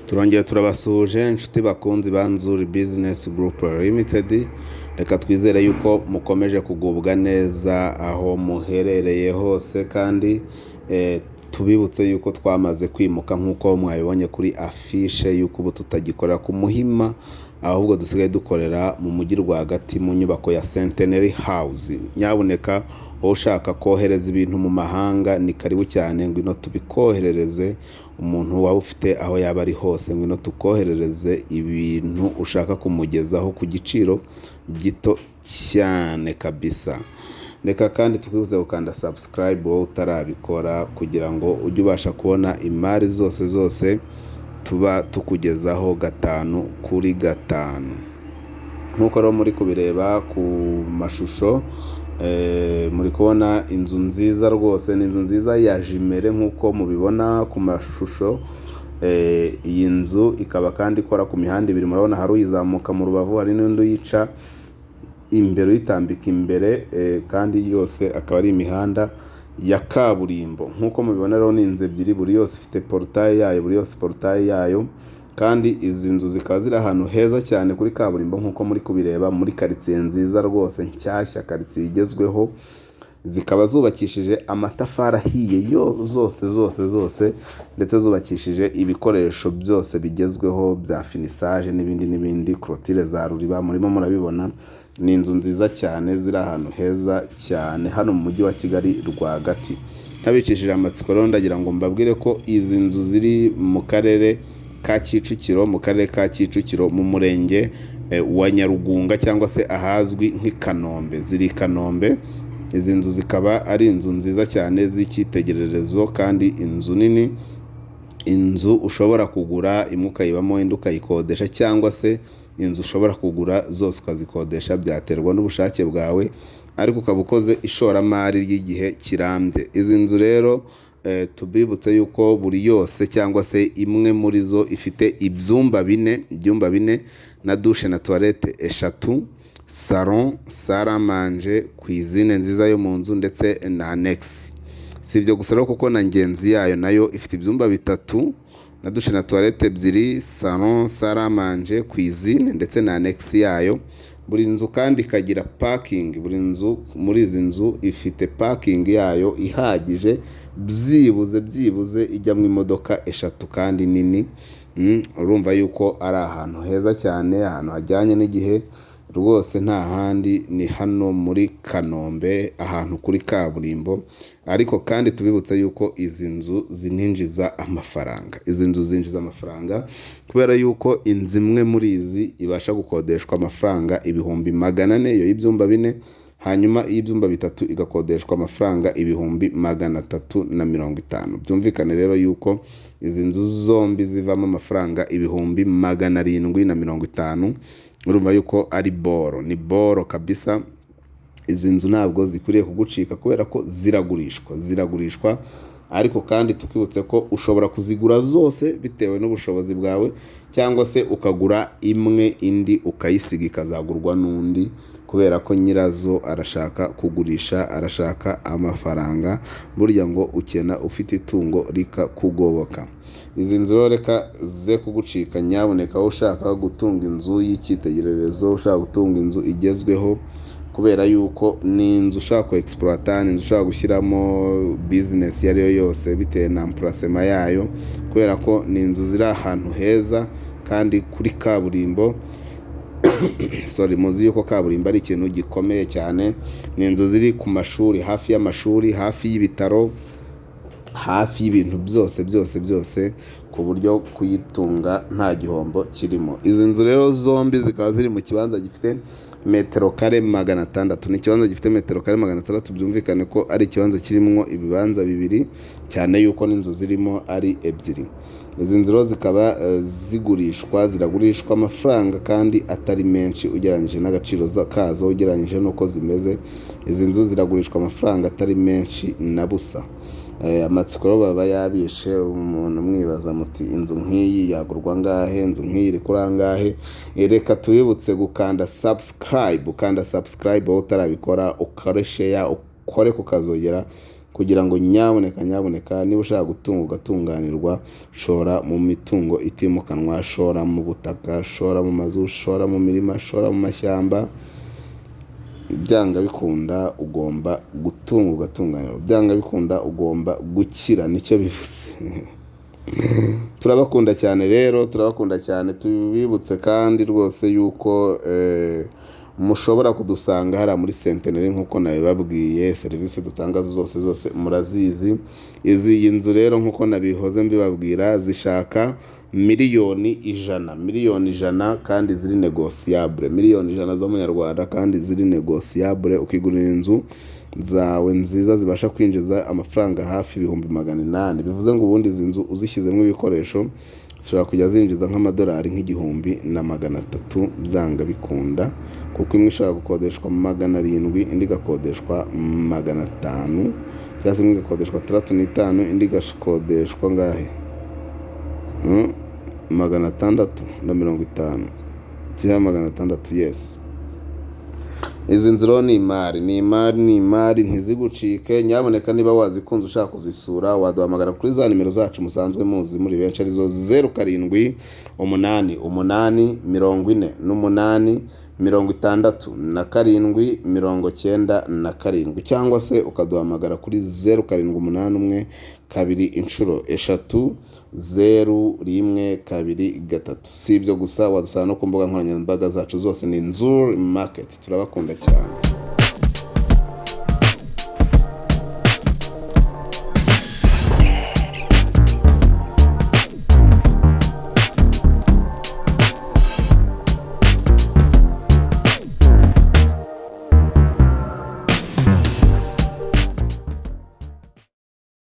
Turongeye turabasuhuje inshuti bakunzi ba NTUCIKWE Business Group Limited. Reka twizere yuko mukomeje kugubwa neza aho muherereye hose, kandi tubibutse yuko twamaze kwimuka nk'uko mwabibonye kuri afishe yuko ubu tutagikorera ku Muhima, ahubwo dusigaye dukorera mu mujyi rwagati mu nyubako ya Centenary House. Nyabuneka ushaka kohereza ibintu mu mahanga ni karibu cyane, ngwino tubikoherereze. Umuntu waba ufite aho yaba ari hose, ngwino tukoherereze ibintu ushaka kumugezaho ku giciro gito cyane kabisa. Reka kandi tukwibuze gukanda subscribe wowe utarabikora, kugira ngo ujye ubasha kubona imari zose tuba tukugezaho 5 kuri 5. Nkuko rero muri kubireba ku mashusho, muri kubona inzu nziza rwose, ni inzu nziza ya Jumelle nkuko mubibona ku mashusho. Iyi nzu ikaba kandi ikora ku mihanda ibiri, murabona hari uyizamuka mu rubavu, hari n'undi uyica imbere uyitambika imbere, kandi yose akaba ari imihanda ya kaburimbo. Nkuko mubibona rero ni inzu ebyiri, buri yose ifite portail yayo, kandi izi nzu zikaba ziri ahantu heza cyane kuri kaburimbo nkuko muri kubireba, muri quartier nziza rwose nshyashya, quartier igezweho. Zikaba zubakishije amatafari ahiye zose, ndetse zubakishije ibikoresho byose bigezweho bya finissage n'ibindi, clôture za ruriba murimo murabibona. Ni inzu nziza cyane ziri ahantu heza cyane hano mu mujyi wa Kigali rwagati. Ntabicishije amatsiko rero ndagira ngo mbabwire ko izi nzu ziri mu karere ka Kicukiro, mu murenge wa Nyarugunga, cyangwa se ahazwi nk'i Kanombe. Ziri Kanombe. Izi nzu zikaba ari inzu nziza cyane z'icyitegererezo, kandi inzu nini, inzu ushobora kugura imwe ukayibamo, indi ukayikodesha, cyangwa se inzu ushobora kugura zose ukazikodesha, byaterwa n'ubushake bwawe, ariko ukaba ukoze ishoramari ry'igihe kirambye. Izi nzu rero tubibutse yuko buri yose cyangwa se imwe muri zo ifite ibyumba bine na douche na toilette 3, salon, salle à manger, cuisine nziza yo mu nzu, ndetse na annex. Si ibyo gusa rero, kuko na ngenzi yayo nayo ifite ibyumba 3 na douche na toilette 2, salon, salle à manger, cuisine, ndetse na annex yayo. Buri nzu kandi ikagira parking. Buri nzu muri izi nzu ifite parking yayo ihagije, byibuze ijyamo imodoka 3 kandi nini. Urumva yuko ari ahantu heza cyane, ahantu hajyanye n'igihe rwose, nta handi, ni hano muri Kanombe, ahantu kuri kaburimbo. Ariko kandi tubibutse yuko izi nzu zininjiza amafaranga. Izi nzu zinjiza amafaranga kubera yuko inzu imwe muri izi ibasha gukodeshwa amafaranga 400,000 yo y'ibyumba 4, hanyuma iy'ibyumba 3 igakodeshwa amafaranga 350,000. Byumvikane rero yuko izi nzu zombi zivamo amafaranga 750,000. Urumva yuko ari boro, ni boro kabisa. Izi nzu ntabwo zikwiriye kugucika kubera ko ziragurishwa. Ariko kandi tukibutse ko ushobora kuzigura zose bitewe n'ubushobozi bwawe, cyangwa se ukagura imwe, indi ukayisiga ikazagurwa n'undi, kubera ko nyirazo arashaka kugurisha, arashaka amafaranga. Burya ngo ukena ufite itungo rikakugoboka. Izi nzu rero reka ze kugucika. Nyabuneka wowe ushaka gutunga inzu y'icyitegererezo, ushaka gutunga inzu igezweho, kubera yuko ni inzu ushaka ku exploiter, ni inzu ushaka gushyiramo business iyo ari yo yose bitewe na emplacement yayo, kubera ko ni inzu ziri ahantu heza kandi kuri kaburimbo. Muzi yuko kaburimbo ari ikintu gikomeye cyane. Ni inzu ziri ku mashuri, hafi y'amashuri, hafi y'ibitaro, hafi y'ibintu byose, ku buryo kuyitunga nta gihombo kirimo. Izi nzu rero zombi zikaba ziri mu kibanza gifite metero kare 600. Ni ikibanza gifite metero kare 600. Byumvikane ko ari ikibanza kirimo ibibanza 2, cyane yuko n'inzu zirimo ari 2. Izi nzu rero zikaba ziragurishwa amafaranga kandi atari menshi ugereranyije n'agaciro kazo, ugereranyije n'uko zimeze. Izi nzu ziragurishwa amafaranga atari menshi na busa. Amatsiko rero baba yabishe umuntu, mwibaza muti inzu nk'iyi yagurwa ngahe, inzu nk'iyi iri kuri angahe. Reka tubibutse gukanda subscribe wowe utarabikora, ukore share, ukore kukazogera, kugira ngo nyaboneka niba ushaka gutunga ugatunganirwa, shora mu mitungo itimukanwa, shora mu butaka, shora mu mazu, shora mu mirima, shora mu mashyamba. Byanga bikunda ugomba gutunga ugatunganirwa, byanga bikunda ugomba gukira, nicyo bivuze. Turabakunda cyane rero, turabakunda cyane. Tubibutse kandi rwose yuko mushobora kudusanga hariya muri Centenary nk'uko nabibabwiye. Serivisi dutanga zose murazizi. Iyi nzu rero nk'uko nabihoze mbibabwira zishaka miliyoni 100 kandi ziri negotiable, miliyoni 100 z'amanyarwanda kandi ziri negotiable. Ukigurira inzu zawe nziza zibasha kwinjiza amafaranga hafi 800,000. Bivuze ngo ubundi izi nzu uzishyizemo ibikoresho zishobora kujya zinjiza nk'amadolari $1,300 byanga bikunda, kuko imwe ishobora gukodeshwa 700, indi igakodeshwa 500, cyangwa se imwe igakodeshwa 35, indi igakodeshwa ngahe 650 cyangwa 600. Yes, izi nziro ni imari ntizigucike. Nyaboneka niba wazikunze ushaka kuzisura waduhamagara kuri za nimero zacu musanzwe muzi muri benshi, arizo 0788 48 67 cyangwa se ukaduhamagara kuri 0781 2 3 Si ibyo gusa, wadusanga no ku mbuga nkoranyambaga zacu zose ni NINZU Market. Turabakunda cyane.